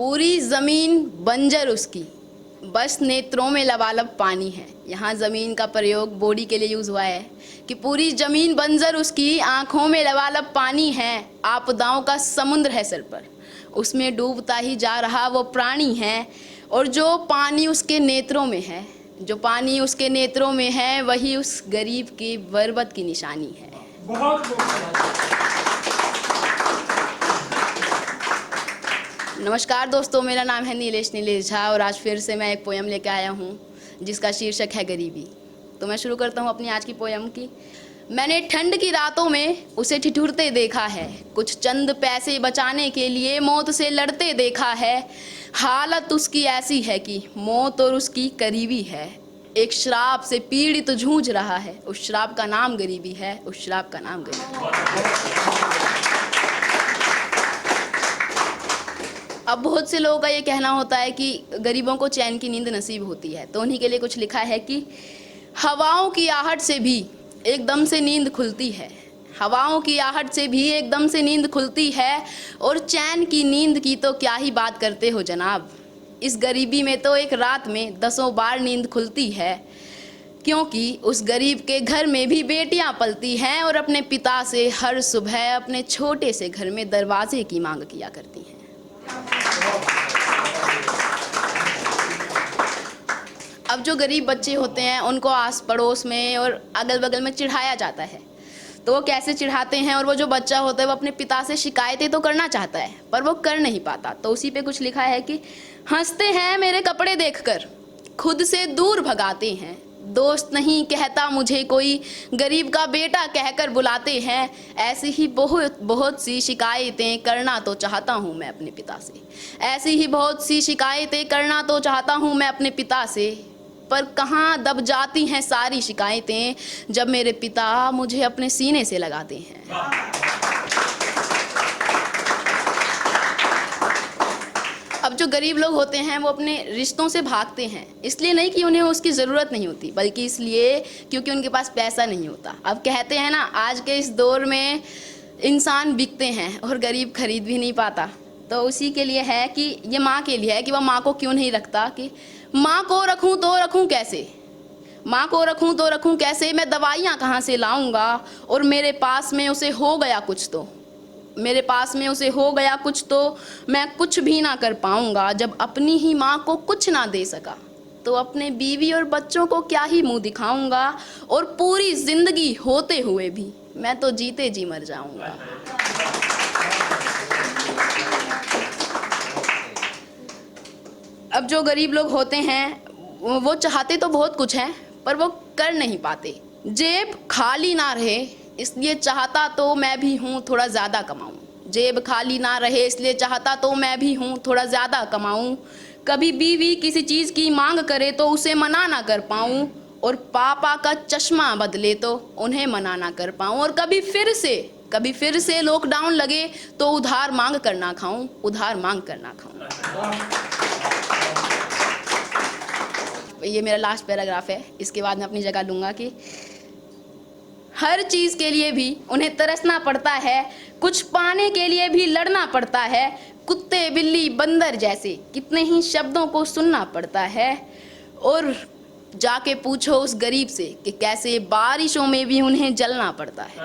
पूरी ज़मीन बंजर उसकी, बस नेत्रों में लबालब पानी है। यहाँ ज़मीन का प्रयोग बॉडी के लिए यूज़ हुआ है कि पूरी ज़मीन बंजर उसकी, आँखों में लबालब पानी है, आपदाओं का समुद्र है सिर पर, उसमें डूबता ही जा रहा वो प्राणी है। और जो पानी उसके नेत्रों में है, जो पानी उसके नेत्रों में है, वही उस गरीब की बर्बत की निशानी है। नमस्कार दोस्तों, मेरा नाम है नीलेश झा और आज फिर से मैं एक पोयम लेकर आया हूँ जिसका शीर्षक है गरीबी। तो मैं शुरू करता हूँ अपनी आज की पोयम की। मैंने ठंड की रातों में उसे ठिठुरते देखा है, कुछ चंद पैसे बचाने के लिए मौत से लड़ते देखा है। हालत उसकी ऐसी है कि मौत और उसकी करीबी है, एक श्राप से पीड़ित जूझ रहा है, उस श्राप का नाम गरीबी है, उस श्राप का नाम गरीबी है। अब बहुत से लोगों का ये कहना होता है कि गरीबों को चैन की नींद नसीब होती है, तो उन्हीं के लिए कुछ लिखा है कि हवाओं की आहट से भी एकदम से नींद खुलती है, हवाओं की आहट से भी एकदम से नींद खुलती है, और चैन की नींद की तो क्या ही बात करते हो जनाब, इस गरीबी में तो एक रात में 10 बार नींद खुलती है, क्योंकि उस गरीब के घर में भी बेटियां पलती हैं और अपने पिता से हर सुबह अपने छोटे से घर में दरवाजे की मांग किया करती हैं। अब जो गरीब बच्चे होते हैं उनको आस पड़ोस में और अगल बगल में चिढ़ाया जाता है, तो वो कैसे चिढ़ाते हैं, और वो जो बच्चा होता है वो अपने पिता से शिकायतें तो करना चाहता है पर वो कर नहीं पाता, तो उसी पे कुछ लिखा है कि हंसते हैं मेरे कपड़े देखकर, खुद से दूर भगाते हैं, दोस्त नहीं कहता मुझे कोई, गरीब का बेटा कहकर बुलाते हैं, ऐसी ही बहुत सी शिकायतें करना तो चाहता हूँ मैं अपने पिता से, ऐसी ही बहुत सी शिकायतें करना तो चाहता हूँ मैं अपने पिता से, पर कहाँ दब जाती हैं सारी शिकायतें जब मेरे पिता मुझे अपने सीने से लगाते हैं। अब जो गरीब लोग होते हैं वो अपने रिश्तों से भागते हैं, इसलिए नहीं कि उन्हें उसकी ज़रूरत नहीं होती, बल्कि इसलिए क्योंकि उनके पास पैसा नहीं होता। अब कहते हैं ना, आज के इस दौर में इंसान बिकते हैं और गरीब खरीद भी नहीं पाता, तो उसी के लिए है कि ये माँ के लिए है कि वह माँ को क्यों नहीं रखता, कि माँ को रखूँ तो रखूँ कैसे, माँ को रखूँ तो रखूँ कैसे, मैं दवाइयाँ कहाँ से लाऊंगा, और मेरे पास में उसे हो गया कुछ तो, मेरे पास में उसे हो गया कुछ तो मैं कुछ भी ना कर पाऊंगा, जब अपनी ही माँ को कुछ ना दे सका तो अपने बीवी और बच्चों को क्या ही मुंह दिखाऊंगा, और पूरी जिंदगी होते हुए भी मैं तो जीते जी मर जाऊंगा। अब जो गरीब लोग होते हैं वो चाहते तो बहुत कुछ है पर वो कर नहीं पाते। जेब खाली ना रहे इसलिए चाहता तो मैं भी हूँ थोड़ा ज़्यादा कमाऊँ, जेब खाली ना रहे इसलिए चाहता तो मैं भी हूँ थोड़ा ज़्यादा कमाऊँ, कभी बीवी किसी चीज़ की मांग करे तो उसे मना ना कर पाऊँ, और पापा का चश्मा बदले तो उन्हें मना ना कर पाऊँ, और कभी फिर से लॉकडाउन लगे तो उधार मांग कर ना खाऊँ, उधार मांग कर ना खाऊँ। ये मेरा लास्ट पैराग्राफ है, इसके बाद मैं अपनी जगह लूँगा कि हर चीज़ के लिए भी उन्हें तरसना पड़ता है, कुछ पाने के लिए भी लड़ना पड़ता है, कुत्ते बिल्ली बंदर जैसे कितने ही शब्दों को सुनना पड़ता है, और जाके पूछो उस गरीब से कि कैसे बारिशों में भी उन्हें जलना पड़ता है।